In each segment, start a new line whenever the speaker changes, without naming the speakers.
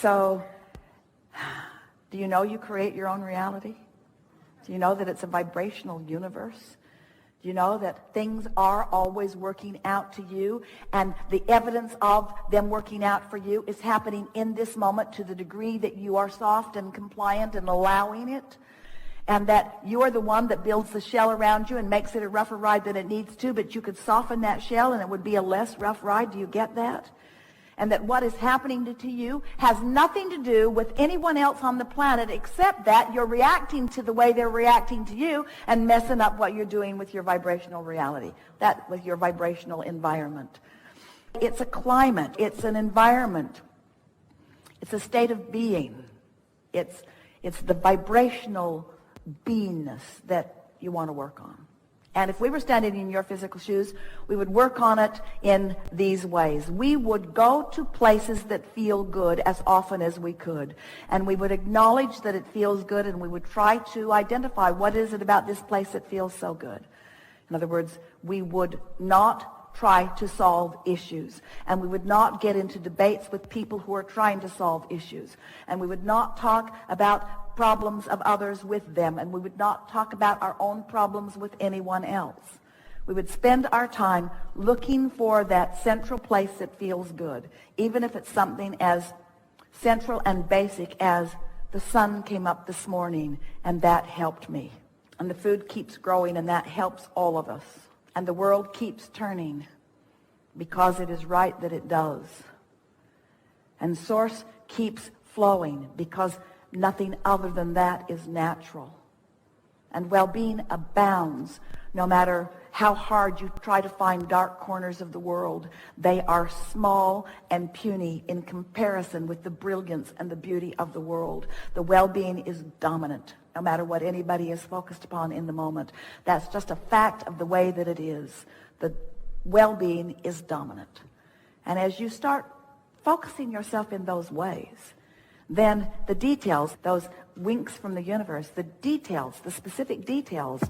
So, do you know you create your own reality? Do you know that it's a vibrational universe? Do you know that things are always working out to you, and the evidence of them working out for you is happening in this moment to the degree that you are soft and compliant and allowing it, and that you are the one that builds the shell around you and makes it a rougher ride than it needs to, but you could soften that shell and it would be a less rough ride. Do you get that? And that what is happening to you has nothing to do with anyone else on the planet, except that you're reacting to the way they're reacting to you and messing up what you're doing with your vibrational reality, that with your vibrational environment. It's a climate. It's an environment. It's a state of being. It's the vibrational beingness that you want to work on. And if we were standing in your physical shoes, we would work on it in these ways. We would go to places that feel good as often as we could. And we would acknowledge that it feels good, and we would try to identify what is it about this place that feels so good. In other words, we would not try to solve issues. And we would not get into debates with people who are trying to solve issues. And we would not talk about problems of others with them, and we would not talk about our own problems with anyone else. We would spend our time looking for that central place that feels good, even if it's something as central and basic as the sun came up this morning and that helped me, and the food keeps growing and that helps all of us, and the world keeps turning because it is right that it does, and source keeps flowing because nothing other than that is natural. And well-being abounds no matter how hard you try to find dark corners of the world. They are small and puny in comparison with the brilliance and the beauty of the world. The well-being is dominant no matter what anybody is focused upon in the moment. That's just a fact of the way that it is. The well-being is dominant. And as you start focusing yourself in those ways, then the details, those winks from the universe, the details, the specific details,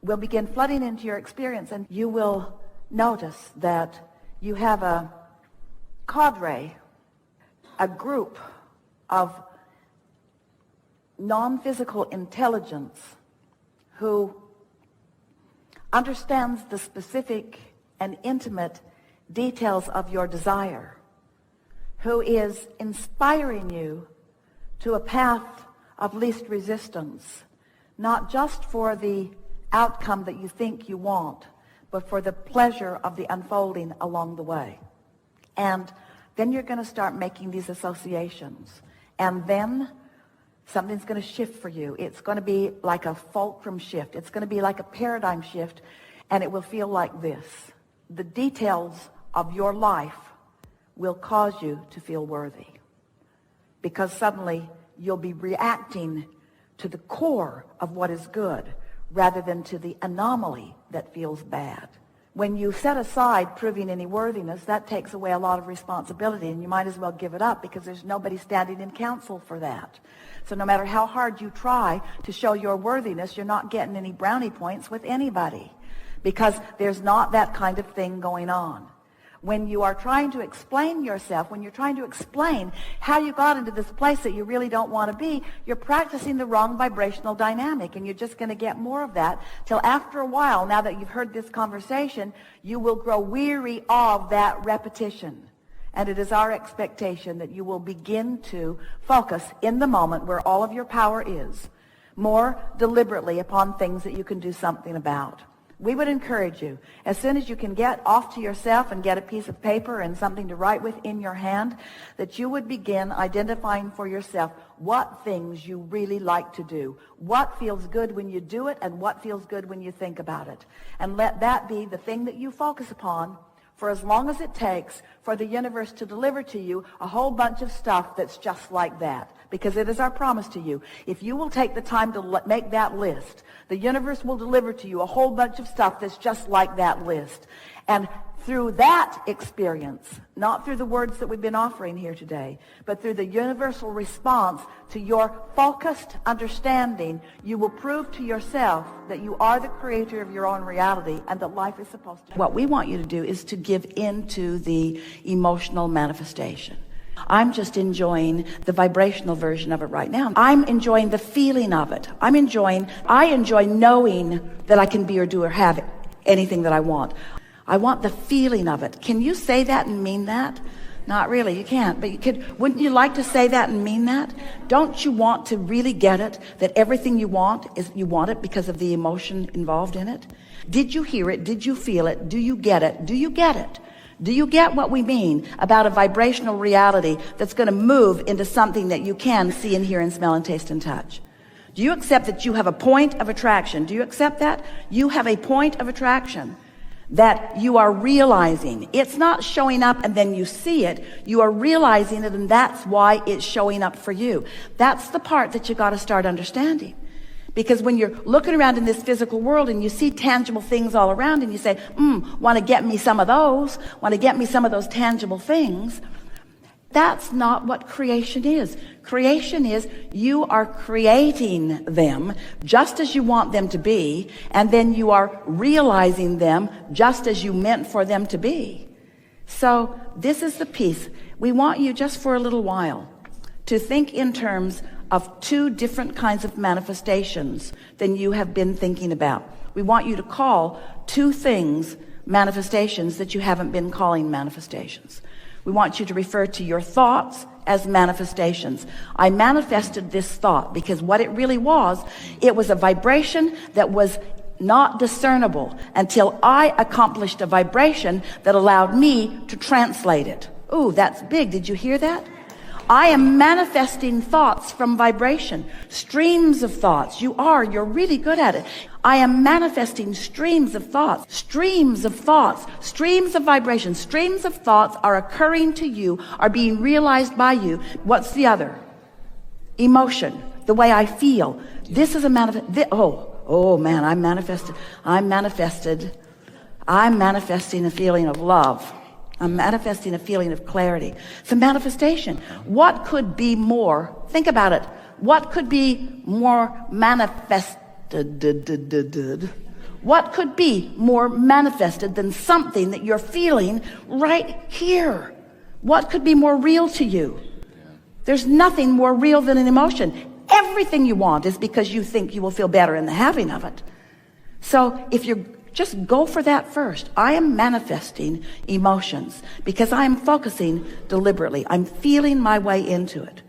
will begin flooding into your experience, and you will notice that you have a cadre, a group of non-physical intelligence who understands the specific and intimate details of your desire, who is inspiring you to a path of least resistance, not just for the outcome that you think you want, but for the pleasure of the unfolding along the way. And then you're going to start making these associations. And then something's going to shift for you. It's going to be like a fulcrum shift. It's going to be like a paradigm shift, and it will feel like this. The details of your life will cause you to feel worthy, because suddenly you'll be reacting to the core of what is good rather than to the anomaly that feels bad. When you set aside proving any worthiness, that takes away a lot of responsibility, and you might as well give it up, because there's nobody standing in counsel for that. So no matter how hard you try to show your worthiness, you're not getting any brownie points with anybody, because there's not that kind of thing going on. When you are trying to explain yourself, when you're trying to explain how you got into this place that you really don't want to be, you're practicing the wrong vibrational dynamic, and you're just going to get more of that till after a while, now that you've heard this conversation, you will grow weary of that repetition. And it is our expectation that you will begin to focus in the moment where all of your power is, more deliberately upon things that you can do something about. We would encourage you, as soon as you can get off to yourself and get a piece of paper and something to write with in your hand, that you would begin identifying for yourself what things you really like to do, what feels good when you do it, and what feels good when you think about it. And let that be the thing that you focus upon for as long as it takes for the universe to deliver to you a whole bunch of stuff that's just like that. Because it is our promise to you. If you will take the time to make that list, the universe will deliver to you a whole bunch of stuff that's just like that list. And through that experience, not through the words that we've been offering here today, but through the universal response to your focused understanding, you will prove to yourself that you are the creator of your own reality and that life is supposed to. What we want you to do is to give in to the emotional manifestation. I'm just enjoying the vibrational version of it right now. I'm enjoying the feeling of it. I enjoy knowing that I can be or do or have anything that I want. I want the feeling of it. Can you say that and mean that? Not really, you can't, but you could. Wouldn't you like to say that and mean that? Don't you want to really get it, that everything you want is you want it because of the emotion involved in it? Did you hear it? Did you feel it? Do you get it? Do you get it? Do you get what we mean about a vibrational reality that's going to move into something that you can see and hear and smell and taste and touch? Do you accept that you have a point of attraction? Do you accept that? You have a point of attraction that you are realizing. It's not showing up and then you see it. You are realizing it, and that's why it's showing up for you. That's the part that you got to start understanding. Because when you're looking around in this physical world and you see tangible things all around and you say, want to get me some of those, want to get me some of those tangible things, that's not what creation is. Creation is you are creating them just as you want them to be, and then you are realizing them just as you meant for them to be. So this is the piece. We want you just for a little while to think in terms of two different kinds of manifestations than you have been thinking about. We want you to call two things manifestations that you haven't been calling manifestations. We want you to refer to your thoughts as manifestations. I manifested this thought because what it really was, it was a vibration that was not discernible until I accomplished a vibration that allowed me to translate it. Ooh, that's big. Did you hear that? I am manifesting thoughts from vibration, streams of thoughts. You're really good at it. I am manifesting streams of thoughts, streams of vibrations, streams of thoughts are occurring to you, are being realized by you. What's the other? Emotion, the way I feel. This is a oh man, I'm manifesting a feeling of love. I'm manifesting a feeling of clarity. It's a manifestation. What could be more? Think about it. What could be more manifested? What could be more manifested than something that you're feeling right here? What could be more real to you? There's nothing more real than an emotion. Everything you want is because you think you will feel better in the having of it. So if you're just go for that first. I am manifesting emotions because I am focusing deliberately. I'm feeling my way into it.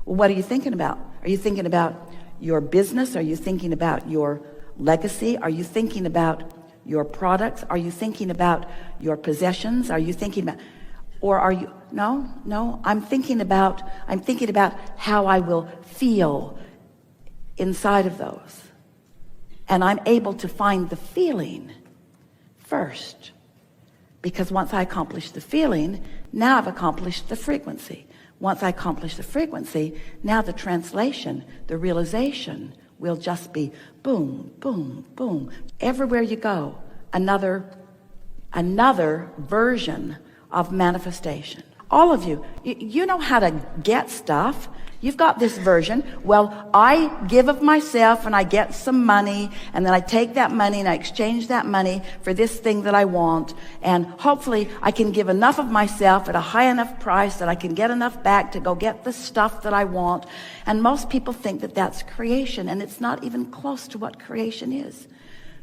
Well, what are you thinking about? Are you thinking about your business? Are you thinking about your legacy? Are you thinking about your products? Are you thinking about your possessions? Are you thinking about, or are you, no, I'm thinking about how I will feel inside of those. And I'm able to find the feeling first. Because once I accomplish the feeling, now I've accomplished the frequency. Once I accomplish the frequency, now the translation, the realization will just be boom, boom, boom. Everywhere you go, another version of manifestation. All of you, you know how to get stuff. You've got this version. Well, I give of myself and I get some money, and then I take that money and I exchange that money for this thing that I want, and hopefully I can give enough of myself at a high enough price that I can get enough back to go get the stuff that I want. And most people think that that's creation, and it's not even close to what creation is.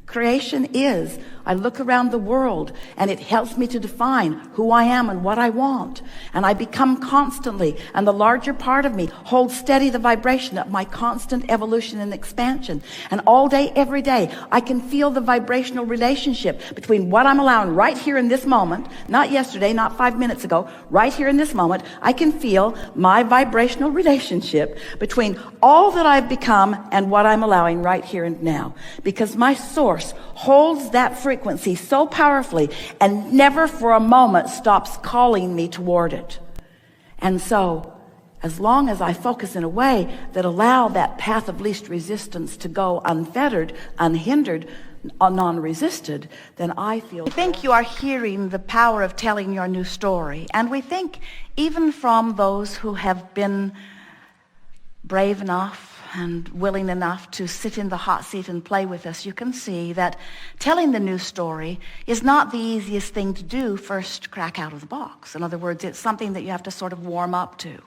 Creation is, I look around the world and it helps me to define who I am and what I want. And I become constantly, and the larger part of me holds steady the vibration of my constant evolution and expansion. And all day, every day, I can feel the vibrational relationship between what I'm allowing right here in this moment, not yesterday, not 5 minutes ago, right here in this moment. I can feel my vibrational relationship between all that I've become and what I'm allowing right here and now. Because my source holds that frequency so powerfully and never for a moment stops calling me toward it. And so as long as I focus in a way that allow that path of least resistance to go unfettered, unhindered, non-resisted, then I think you are hearing the power of telling your new story. And we think even from those who have been brave enough and willing enough to sit in the hot seat and play with us, you can see that telling the new story is not the easiest thing to do first crack out of the box. In other words, it's something that you have to sort of warm up to.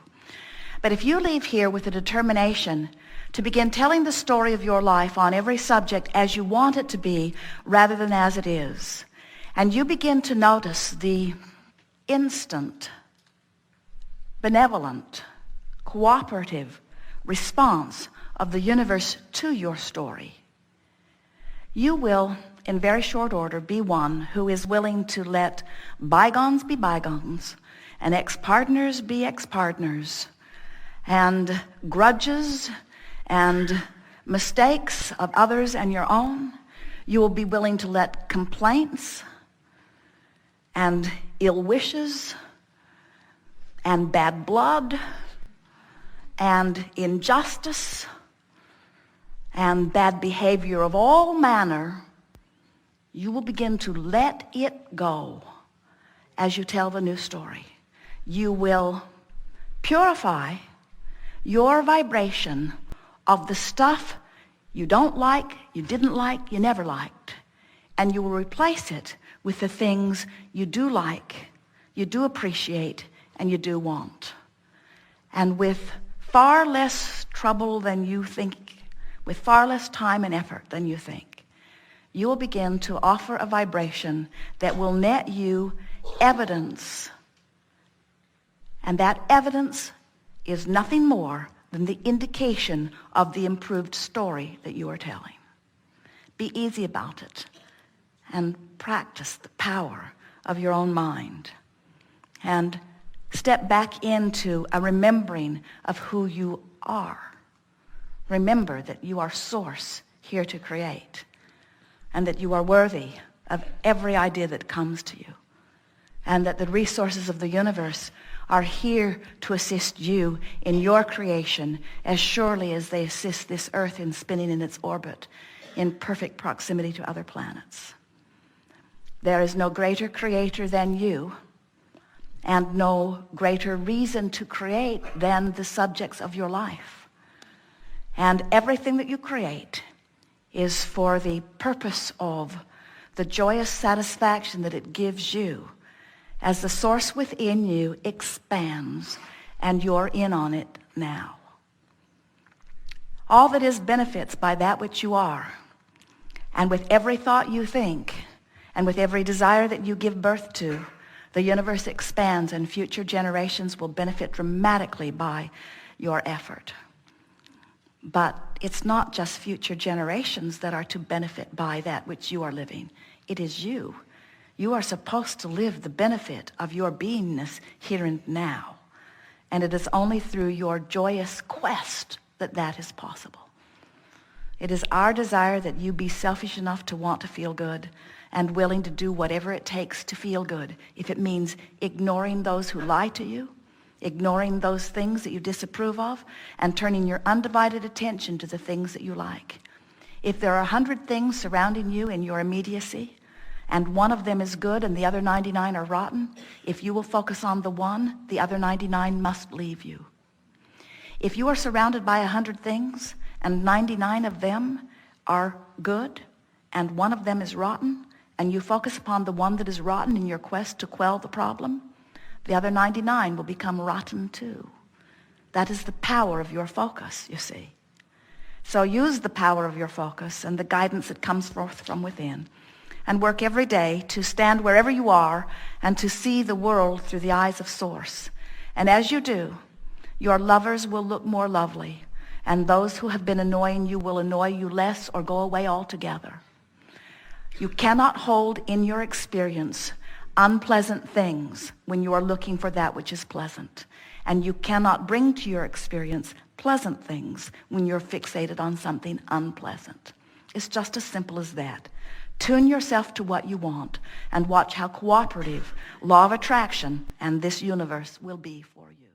But if you leave here with a determination to begin telling the story of your life on every subject as you want it to be rather than as it is, and you begin to notice the instant, benevolent, cooperative response of the universe to your story, you will, in very short order, be one who is willing to let bygones be bygones and ex-partners be ex-partners and grudges and mistakes of others and your own. You will be willing to let complaints and ill wishes and bad blood and injustice and bad behavior of all manner, you will begin to let it go as you tell the new story. You will purify your vibration of the stuff you don't like, you didn't like, you never liked, and you will replace it with the things you do like, you do appreciate, and you do want. And with far less trouble than you think, with far less time and effort than you think, you will begin to offer a vibration that will net you evidence. And that evidence is nothing more than the indication of the improved story that you are telling. Be easy about it and practice the power of your own mind. And step back into a remembering of who you are. Remember that you are source here to create, and that you are worthy of every idea that comes to you, and that the resources of the universe are here to assist you in your creation as surely as they assist this earth in spinning in its orbit in perfect proximity to other planets. There is no greater creator than you, and no greater reason to create than the subjects of your life. And everything that you create is for the purpose of the joyous satisfaction that it gives you as the source within you expands and you're in on it now. All that is benefits by that which you are. And with every thought you think, and with every desire that you give birth to, the universe expands and future generations will benefit dramatically by your effort. But it's not just future generations that are to benefit by that which you are living. It is you. You are supposed to live the benefit of your beingness here and now. And it is only through your joyous quest that that is possible. It is our desire that you be selfish enough to want to feel good and willing to do whatever it takes to feel good. If it means ignoring those who lie to you, ignoring those things that you disapprove of, and turning your undivided attention to the things that you like. If there are 100 things surrounding you in your immediacy, and one of them is good and the other 99 are rotten, if you will focus on the one, the other 99 must leave you. If you are surrounded by 100 things and 99 of them are good and one of them is rotten, and you focus upon the one that is rotten in your quest to quell the problem, the other 99 will become rotten too. That is the power of your focus, you see. So use the power of your focus and the guidance that comes forth from within, and work every day to stand wherever you are and to see the world through the eyes of Source. And as you do, your lovers will look more lovely, and those who have been annoying you will annoy you less or go away altogether. You cannot hold in your experience unpleasant things when you are looking for that which is pleasant. And you cannot bring to your experience pleasant things when you're fixated on something unpleasant. It's just as simple as that. Tune yourself to what you want and watch how cooperative law of attraction and this universe will be for you.